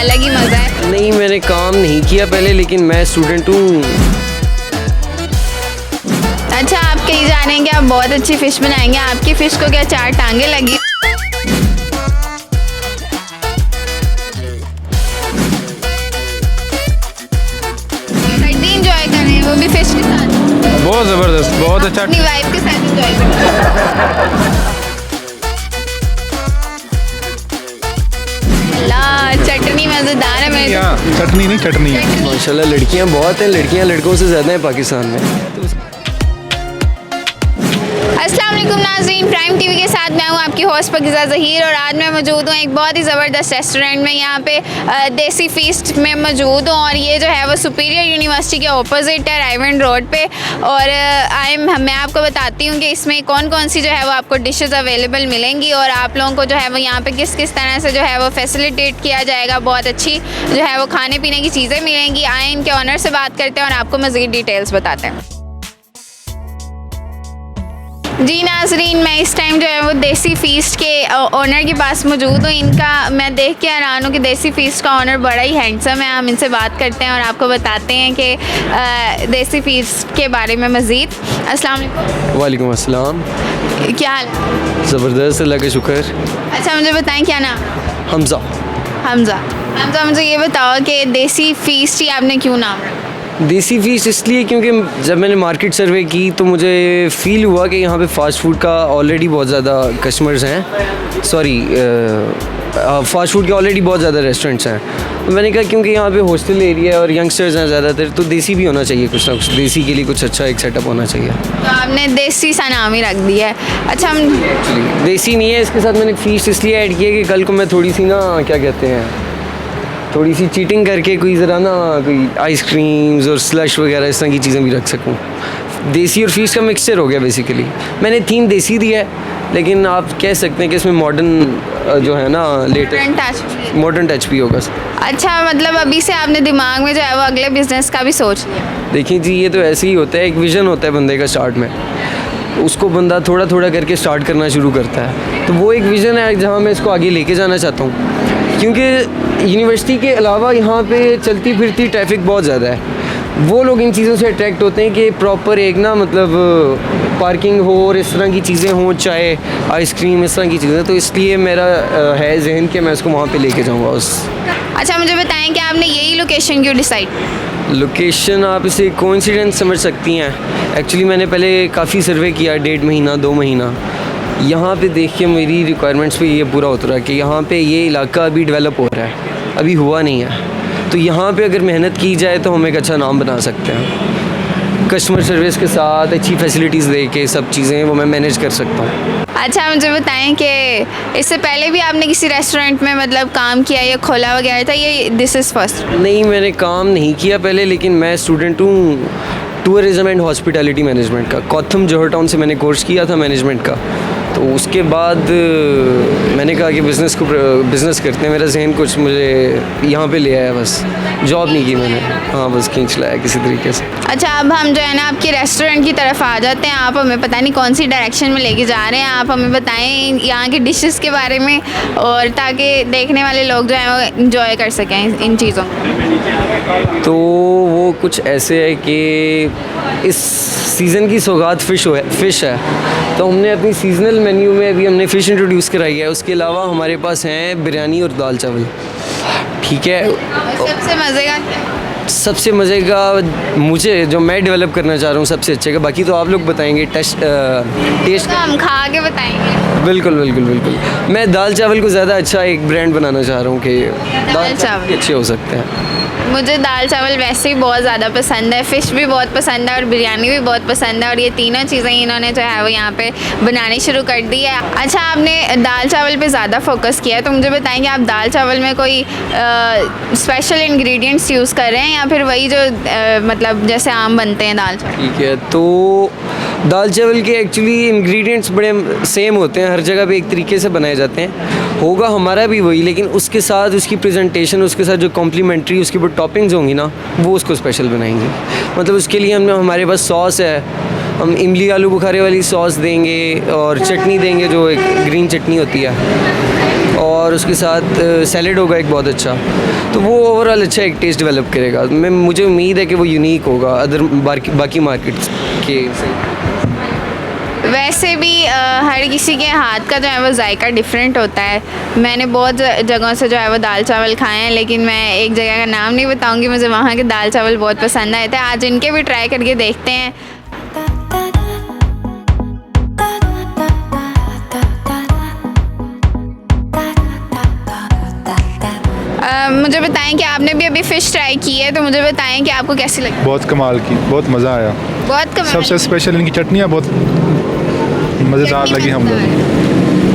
अलग ही मज़ा है। नहीं, मैंने काम नहीं किया पहले, लेकिन मैं स्टूडेंट हूँ। अच्छा, आप कहीं जा रहे हैं कि आप बहुत अच्छी फ़िश बनाएंगे, आपकी फ़िश को क्या 4 टांगे लगी? एंजॉय कर रहे हैं, वो भी फिश के साथ। बहुत ज़बरदस्त, बहुत अच्छा। अपनी वाइफ के साथ एंजॉय कर रहे हैं। चटनी मज़ेदार है मेरे। चटनी नहीं, चटनी है। माशाल्लाह लड़कियाँ बहुत हैं, लड़कियाँ लड़कों से ज़्यादा हैं पाकिस्तान में। अस्सलाम वालेकुम नाज़रीन, प्राइम टीवी के साथ मैं हूँ आपकी होस्ट पाकिज़ा ज़हीर और आज मैं मौजूद हूँ एक बहुत ही ज़बरदस्त रेस्टोरेंट में। यहाँ पे देसी फीस्ट में मौजूद हूँ और ये जो है वो सुपीरियर यूनिवर्सिटी के ऑपोजिट है, रायवन रोड पे। और मैं आपको बताती हूँ कि इसमें कौन कौन सी जो है वो आपको डिशेस अवेलेबल मिलेंगी और आप लोगों को जो है वो यहाँ पे किस किस तरह से जो है वो फैसिलिटेट किया जाएगा। बहुत अच्छी जो है वो खाने पीने की चीज़ें मिलेंगी। आए इनके ऑनर से बात करते हैं और आपको मज़ीद डिटेल्स बताते हैं। जी नाज़रीन, मैं इस टाइम जो है वो देसी फीस्ट के ओनर के पास मौजूद हूँ। इनका मैं देख के हैरान हूँ कि देसी फीस्ट का ओनर बड़ा ही हैंडसम है। हम इनसे बात करते हैं और आपको बताते हैं कि देसी फीस्ट के बारे में मज़ीद। अस्सलाम वालेकुम। वालेकुम अस्सलाम। क्या हाल है? ज़बरदस्त, अल्लाह का शुक्र। अच्छा, मुझे बताएं क्या नाम? हमज़ा। हमज़ा। मुझे ये बताओ कि देसी फीस्ट ही आपने क्यों नाम रखा? देसी फीस इसलिए क्योंकि जब मैंने मार्केट सर्वे की तो मुझे फ़ील हुआ कि यहाँ पे फ़ास्ट फूड का ऑलरेडी बहुत ज़्यादा कस्टमर्स हैं, फ़ास्ट फूड के ऑलरेडी बहुत ज़्यादा रेस्टोरेंट्स हैं। तो मैंने कहा क्योंकि यहाँ पे हॉस्टल एरिया है और यंगस्टर्स हैं ज़्यादातर, तो देसी भी होना चाहिए, कुछ ना कुछ देसी के लिए कुछ अच्छा एक सेटअप होना चाहिए। तो आपने देसी सा नाम ही रख दिया है। अच्छा, हम देसी नहीं है, इसके साथ मैंने फ़ीस इसलिए ऐड किया कि कल को मैं थोड़ी सी ना क्या कहते हैं, थोड़ी सी चीटिंग करके कोई ज़रा ना कोई आइसक्रीम्स और स्लश वगैरह इस तरह की चीज़ें भी रख सकूं। देसी और फीस का मिक्सचर हो गया बेसिकली। मैंने 3 देसी दिया है, लेकिन आप कह सकते हैं कि इसमें मॉडर्न जो है ना लेटेस्ट मॉडर्न टच भी होगा। अच्छा, मतलब अभी से आपने दिमाग में जो है वो अगले बिजनेस का भी सोच लिया? देखिए जी, ये तो ऐसे ही होता है, एक विज़न होता है बंदे का स्टार्ट में, उसको बंदा थोड़ा थोड़ा करके स्टार्ट करना शुरू करता है। तो वो एक विज़न है जहाँ मैं इसको आगे लेके जाना चाहता हूँ, क्योंकि यूनिवर्सिटी के अलावा यहाँ पे चलती फिरती ट्रैफिक बहुत ज़्यादा है। वो लोग इन चीज़ों से अट्रैक्ट होते हैं कि प्रॉपर एक ना मतलब पार्किंग हो और इस तरह की चीज़ें हों, चाय आइसक्रीम इस तरह की चीज़ें। तो इसलिए मेरा है जहन कि मैं इसको वहाँ पे लेके जाऊँगा उस। अच्छा, मुझे बताएं कि आपने यही लोकेशन क्यों डिसाइड? लोकेशन आप इसे कोइंसिडेंस समझ सकती हैं। एक्चुअली मैंने पहले काफ़ी सर्वे किया, 1.5 महीना 2 महीना। यहाँ पे देख के मेरी रिक्वायरमेंट्स पे ये पूरा उतरा कि यहाँ पे ये इलाका अभी डेवलप हो रहा है, अभी हुआ नहीं है। तो यहाँ पे अगर मेहनत की जाए तो हम एक अच्छा नाम बना सकते हैं। कस्टमर सर्विस के साथ अच्छी फैसिलिटीज़ दे के सब चीज़ें वो मैं मैनेज कर सकता हूँ। अच्छा, मुझे बताएं कि इससे पहले भी आपने किसी रेस्टोरेंट में मतलब काम किया या खोला वगैरह था, ये दिस इज़ फर्स्ट? नहीं, मैंने काम नहीं किया पहले, लेकिन मैं स्टूडेंट हूँ टूरिज़म एंड हॉस्पिटैलिटी मैनेजमेंट का। कॉथम जौहर टाउन से मैंने कोर्स किया था मैनेजमेंट का। तो उसके बाद मैंने कहा कि बिज़नेस करते हैं। मेरा जहन कुछ मुझे यहाँ पे ले आया, बस जॉब नहीं की मैंने, हाँ बस खींच लाया किसी तरीके से। अच्छा, अब हम जो है ना आपके रेस्टोरेंट की तरफ आ जाते हैं। आप हमें पता नहीं कौन सी डायरेक्शन में लेके जा रहे हैं, आप हमें बताएं यहाँ के डिशेस के बारे में, और ताकि देखने वाले लोग जो हैं वो इंजॉय कर सकें इन चीज़ों। तो वो कुछ ऐसे है कि इस सीज़न की सौगात फ़िश है, तो हमने अपनी सीज़नल मेन्यू में अभी हमने फ़िश इंट्रोड्यूस कराई है। उसके अलावा हमारे पास हैं बिरयानी और दाल चावल। ठीक है, सबसे मज़े का मुझे जो मैं डेवलप करना चाह रहा हूँ सबसे अच्छे का, बाकी तो आप लोग बताएंगे टेस्ट तो हम खा के बताएंगे। बिल्कुल बिल्कुल बिल्कुल। मैं दाल चावल को ज़्यादा अच्छा एक ब्रांड बनाना चाह रहा हूँ कि दाल चावल अच्छे हो सकते हैं। मुझे दाल चावल वैसे ही बहुत ज़्यादा पसंद है, फ़िश भी बहुत पसंद है और बिरयानी भी बहुत पसंद है, और ये तीनों चीज़ें इन्होंने जो है वो यहाँ पे बनानी शुरू कर दी है। अच्छा, आपने दाल चावल पे ज़्यादा फोकस किया है, तो मुझे बताएंगे आप दाल चावल में कोई स्पेशल इंग्रेडिएंट्स यूज़ कर रहे हैं या फिर वही जो मतलब जैसे आम बनते हैं दाल चावल? ठीक है, तो दाल चावल के एक्चुअली इंग्रेडिएंट्स बड़े सेम होते हैं, हर जगह पे एक तरीके से बनाए जाते हैं। होगा हमारा भी वही, लेकिन उसके साथ उसकी प्रेजेंटेशन, उसके साथ जो कॉम्प्लीमेंट्री उसके ऊपर टॉपिंग्स होंगी ना, वो उसको स्पेशल बनाएंगे। मतलब उसके लिए हमारे पास सॉस है, हम इमली आलू बुखारे वाली सॉस देंगे और चटनी देंगे जो एक ग्रीन चटनी होती है, और उसके साथ सैलेड होगा एक बहुत अच्छा, तो वो ओवरऑल अच्छा एक टेस्ट डेवलप करेगा। मुझे उम्मीद है कि वो यूनिक होगा अदर बाकी मार्केट्स के से। वैसे भी हर किसी के हाथ का जो है वो जायका डिफरेंट होता है। मैंने बहुत जगहों से जो है वो दाल चावल खाए हैं, लेकिन मैं एक जगह का नाम नहीं बताऊंगी, मुझे वहाँ के दाल चावल बहुत पसंद आए थे। आज इनके भी ट्राई करके देखते हैं। मुझे बताएं कि आपने भी अभी फ़िश ट्राई की है, तो मुझे बताएं कि आपको कैसी लगी। बहुत कमाल की, बहुत मज़ा आया। बहुत कमाल। सबसे स्पेशल इनकी चटनियाँ बहुत मज़ेदार लगी हम लोग।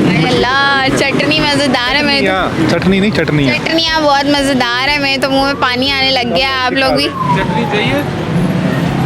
अरे अल्लाह, चटनी मज़ेदार है। मेरे तो चटनी नहीं, चटनी है। चटनियाँ बहुत मज़ेदार है, मेरे तो मुंह में पानी आने लग गया। आप लोग भी? चटनी चाहिए?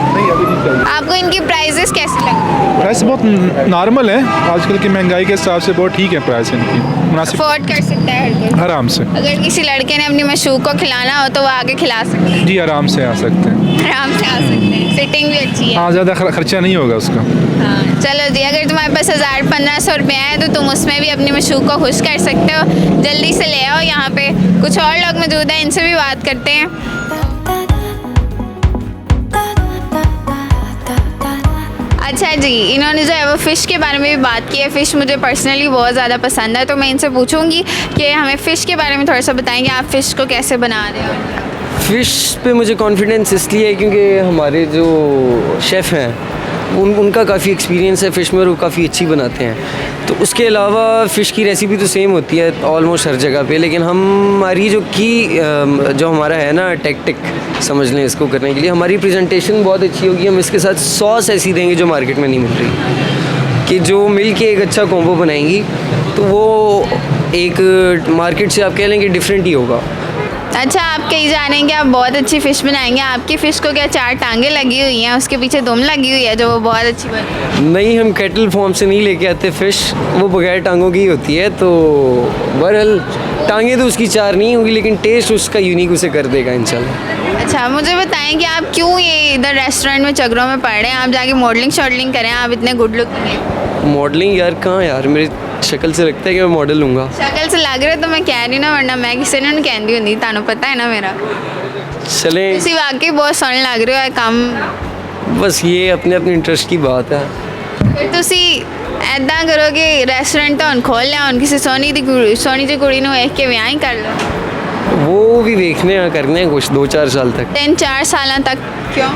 नहीं, अभी नहीं चाहिए। आपको इनकी प्राइसेस कैसी लगी? प्राइस बहुत नॉर्मल है, आजकल की महंगाई के हिसाब से बहुत ठीक है प्राइस इनकी, मुनासिब, अफोर्ड कर सकता है हर कोई। आराम से। अगर किसी लड़के ने अपनी मशूक को खिलाना हो तो वो आके खिला सकता है। जी आराम से आ सकते हैं। आराम से आ सकते हैं, सिटिंग भी अच्छी है। हाँ, ज़्यादा खर्चा नहीं होगा उसका। हाँ, चलो जी, अगर तुम्हारे पास 1000-1500 रुपये है तो तुम उसमें भी अपनी मशूक को खुश कर सकते हो। जल्दी से ले आओ। यहाँ पे कुछ और लोग मौजूद हैं, इनसे भी बात करते हैं। अच्छा जी, इन्होंने जो है वो फ़िश के बारे में भी बात की है। फ़िश मुझे पर्सनली बहुत ज़्यादा पसंद है, तो मैं इनसे पूछूंगी कि हमें फ़िश के बारे में थोड़ा सा बताएंगे, आप फ़िश को कैसे बना रहे हो। फ़िश पे मुझे कॉन्फिडेंस इसलिए है क्योंकि हमारे जो शेफ़ हैं उनका काफ़ी एक्सपीरियंस है फ़िश में और वो काफ़ी अच्छी बनाते हैं। तो उसके अलावा फ़िश की रेसिपी तो सेम होती है ऑलमोस्ट हर जगह पे, लेकिन हमारी जो हमारा है ना टेक्टिक समझ लें इसको करने के लिए, हमारी प्रेजेंटेशन बहुत अच्छी होगी। हम इसके साथ सॉस ऐसी देंगे जो मार्केट में नहीं मिल रही, कि जो मिल के एक अच्छा कॉम्बो बनाएंगी, तो वो एक मार्केट से आप कह लेंगे डिफरेंट ही होगा। अच्छा, आप कही जा रहे हैं कि आप बहुत अच्छी फ़िश बनाएंगे। आपकी फ़िश को क्या 4 टांगें लगी हुई हैं, उसके पीछे दुम लगी हुई है जो वो बहुत अच्छी बनी? नहीं, हम कैटल फॉर्म से नहीं लेके आते फ़िश, वो बगैर टांगों की होती है। तो बहरहाल टांगें तो उसकी 4 नहीं होंगी, लेकिन टेस्ट उसका यूनिक उसे कर देगा इंशाल्लाह। अच्छा, मुझे बताएं कि आप क्यों ये इधर रेस्टोरेंट में चक्रों में पड़ रहे हैं? आप जाके मॉडलिंग शॉडलिंग करें, आप इतने गुड लुकिंग हैं। मॉडलिंग यार कहाँ यार, मेरी शक्ल से लगता है कि मैं मॉडल हूँगा। शक्ल से लग रहा है तो मैं कह रही ना, वरना मैं किसी ने नहीं कहती होंगी, तानू पता है ना मेरा। चलें, ਤੁਸੀਂ वाकई बहुत सोहने लग रहे हो। ਇਹ ਕੰਮ बस ये अपने अपने इंटरेस्ट की बात है। ਫਿਰ ਤੁਸੀਂ ਐਦਾਂ ਕਰੋ ਕਿ ਰੈਸਟੋਰੈਂਟ ਤਾਂ ਹੁਣ ਖੋਲ੍ਹ ਲਿਆ, ਹੁਣ ਕਿਸੇ ਸੋਹਣੀ ਜਿਹੀ ਕੁੜੀ ਨੂੰ ਵੇਖ ਕੇ ਵਿਆਹ ਹੀ ਕਰ ਲਓ। वो भी देखने हैं, करने हैं कुछ 2-4 साल तक। 3-4 ਸਾਲਾਂ ਤੱਕ ਕਿਉਂ?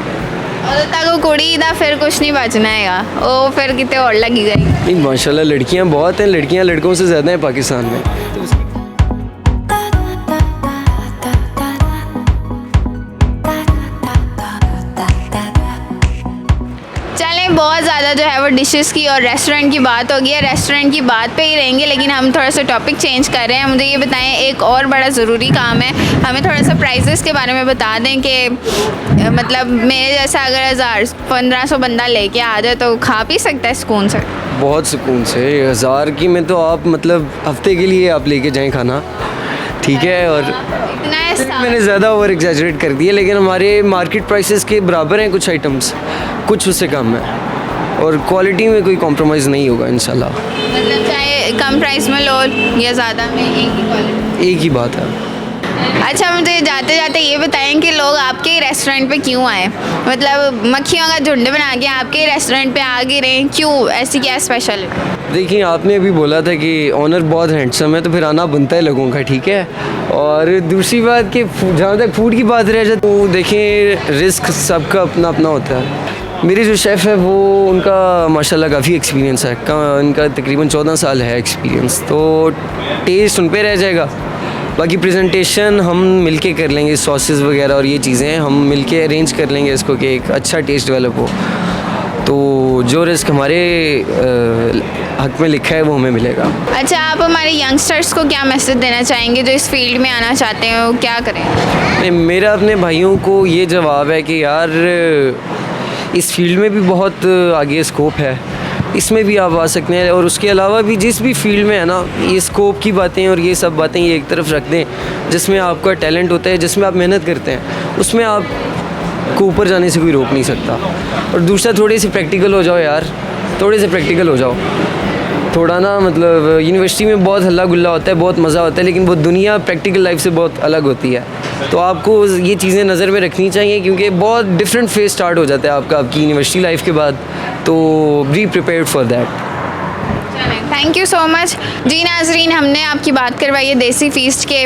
ਉਦੋਂ ਤੱਕ ਉਹ ਕੁੜੀ ਦਾ ਫਿਰ ਕੁਝ ਨਹੀਂ ਬਚਣਾ ਹੈਗਾ, ਉਹ ਫਿਰ ਕਿਤੇ ਹੋਰ ਲੱਗੀ ਜਾਏਗੀ। नहीं माशाल्लाह लड़कियां बहुत हैं, लड़कियां लड़कों से ज़्यादा हैं पाकिस्तान में। चलें, बहुत ज़्यादा जो है वो डिशेस की और रेस्टोरेंट की बात हो गई है। रेस्टोरेंट की बात पे ही रहेंगे, लेकिन हम थोड़ा सा टॉपिक चेंज कर रहे हैं। मुझे ये बताएं, एक और बड़ा ज़रूरी काम है, हमें थोड़ा सा प्राइसेस के बारे में बता दें कि मतलब मेरे जैसा अगर 1000-1500 बंदा लेके आ जाए तो खा पी सकता है सुकून से? बहुत सुकून से। 1000 की में तो आप मतलब हफ्ते के लिए आप लेके जाएं खाना, ठीक है। और इतना मैंने ज़्यादा ओवर एग्जैजरेट कर दिया, लेकिन हमारे मार्केट प्राइसेस के बराबर हैं कुछ आइटम्स, कुछ उससे कम है, और क्वालिटी में कोई कॉम्प्रोमाइज़ नहीं होगा इंशाल्लाह। मतलब चाहे कम प्राइस में लो या ज़्यादा में, एक ही क्वालिटी, एक ही बात है। अच्छा, मुझे जाते जाते ये बताएं कि लोग आपके ही रेस्टोरेंट पे क्यों आए? मतलब मक्खियों का झुंड बना के आपके ही रेस्टोरेंट पे आ गए रहे, क्यों? ऐसी क्या स्पेशल है? देखिए, आपने अभी बोला था कि ऑनर बहुत हैंडसम है, तो फिर आना बनता है लोगों का, ठीक है। और दूसरी बात कि जहाँ तक फूड की बात रह जाए तो देखें, रिस्क सबका अपना अपना होता है। मेरे जो शेफ़ है वो, उनका माशाल्लाह काफ़ी एक्सपीरियंस है, उनका तकरीबन 14 साल है एक्सपीरियंस, तो टेस्ट उन पे रह जाएगा। बाकी प्रेजेंटेशन हम मिलके कर लेंगे, सॉसेस वगैरह और ये चीज़ें हम मिलके अरेंज कर लेंगे इसको कि एक अच्छा टेस्ट डेवलप हो। तो जो रिस्क हमारे हक में लिखा है वो हमें मिलेगा। अच्छा, आप हमारे यंगस्टर्स को क्या मैसेज देना चाहेंगे जो इस फील्ड में आना चाहते हैं, वो क्या करें? नहीं, मेरा अपने भाइयों को ये जवाब है कि यार इस फील्ड में भी बहुत आगे स्कोप है, इसमें भी आप आ सकते हैं। और उसके अलावा भी जिस भी फील्ड में है ना, ये स्कोप की बातें और ये सब बातें ये एक तरफ रख दें, जिसमें आपका टैलेंट होता है, जिसमें आप मेहनत करते हैं, उसमें आप को ऊपर जाने से कोई रोक नहीं सकता। और दूसरा, थोड़े से प्रैक्टिकल हो जाओ यार, थोड़े से प्रैक्टिकल हो जाओ। थोड़ा ना मतलब यूनिवर्सिटी में बहुत हल्ला गुल्ला होता है, बहुत मज़ा होता है, लेकिन वो दुनिया प्रैक्टिकल लाइफ से बहुत अलग होती है। तो आपको ये चीज़ें नज़र में रखनी चाहिए, क्योंकि बहुत डिफरेंट फेज स्टार्ट हो जाता है आपका आपकी यूनिवर्सिटी लाइफ के बाद। तो be prepared for that. Thank you so much. जी नाजरीन, हमने आपकी बात करवाई है देसी फीस्ट के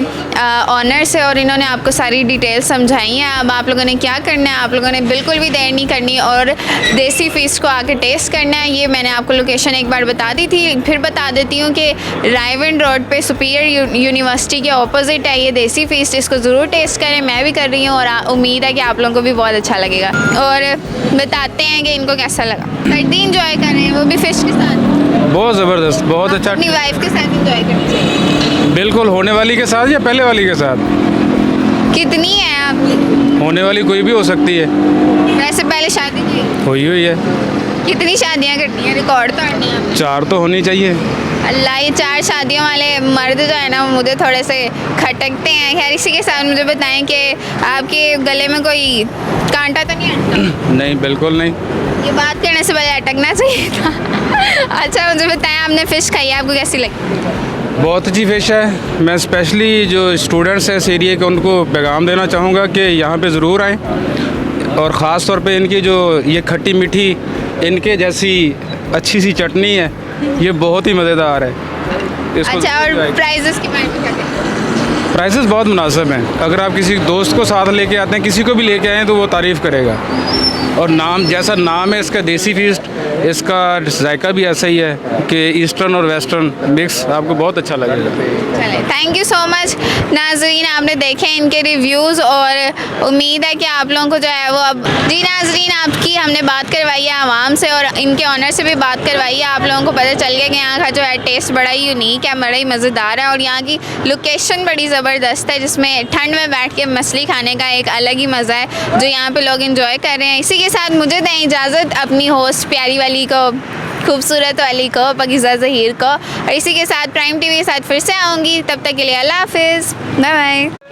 ऑनर से और इन्होंने आपको सारी डिटेल समझाई हैं। अब आप लोगों ने क्या करना है, आप लोगों ने बिल्कुल भी देर नहीं करनी और देसी फीस्ट को आके टेस्ट करना है। ये मैंने आपको लोकेशन एक बार बता दी थी, फिर बता देती हूँ कि रायविंड रोड पे सुपीरियर यूनिवर्सिटी के ऑपोजिट है ये देसी फीस्ट। इसको ज़रूर टेस्ट करें, मैं भी कर रही हूँ और उम्मीद है कि आप लोगों को भी बहुत अच्छा लगेगा। और बताते हैं कि इनको कैसा लगा। सर्दी इंजॉय कर रहे हैं, वो भी फिश के साथ। बहुत ज़बरदस्त, बहुत अच्छा। अपनी वाइफ के साथ इंजॉय करनी चाहिए। बिल्कुल। होने वाली के साथ या पहले वाली के साथ? कितनी है आपकी? होने वाली कोई भी हो सकती है। वैसे पहले शादी की हुई है। कितनी शादियां करनी है? रिकॉर्ड तोड़नी है। 4 तो होनी चाहिए। अल्लाह, ये 4 शादियों वाले मर्द जो है ना मुझे थोड़े से खटकते हैं। खैर, इसी के साथ मुझे बताएं कि आपके गले में कोई कांटा तो नहीं अटका? नहीं, बिल्कुल नहीं। ये बात करने से पहले अटकना चाहिए था। अच्छा, मुझे बताएं, आपने फ़िश खाई है, आपको कैसी लगी? बहुत अच्छी फिश है। मैं स्पेशली जो स्टूडेंट्स हैं इस एरिया के, उनको पैगाम देना चाहूँगा कि यहाँ पे ज़रूर आएँ, और ख़ास तौर पे इनकी जो ये खट्टी मीठी इनके जैसी अच्छी सी चटनी है, ये बहुत ही मज़ेदार है। इसको अच्छा, और प्राइजेस की बात करें? प्राइसेस बहुत मुनासिब हैं। अगर आप किसी दोस्त को साथ लेके आते हैं, किसी को भी लेके आएँ, तो वो तारीफ़ करेगा। और नाम जैसा नाम है इसका देसी फीस्ट, इसका जायका भी ऐसा ही है कि ईस्टर्न और वेस्टर्न मिक्स, आपको बहुत अच्छा लगेगा। चले, थैंक यू सो मच नाजरीन। आपने देखे इनके रिव्यूज़ और उम्मीद है कि आप लोगों को जो है वो अब जी नाजरीन, आपकी हमने बात करवाई है आवाम से और इनके ऑनर से भी बात करवाई है। आप लोगों को पता चल गया कि यहाँ का जो है टेस्ट बड़ा ही यूनिक है, बड़ा ही मज़ेदार है और यहाँ की लोकेशन बड़ी ज़बरदस्त है, जिसमें ठंड में बैठ के मछली खाने का एक अलग ही मज़ा है जो यहाँ पे लोग इंजॉय कर रहे हैं। इसी के साथ मुझे दें इजाज़त अपनी होस्ट प्यारी वाली को, खूबसूरत वाली को, पाकीज़ा ज़हीर को, और इसी के साथ प्राइम टीवी के साथ फिर से आऊँगी। तब तक के लिए अल्लाह हाफिज़, बाय बाय।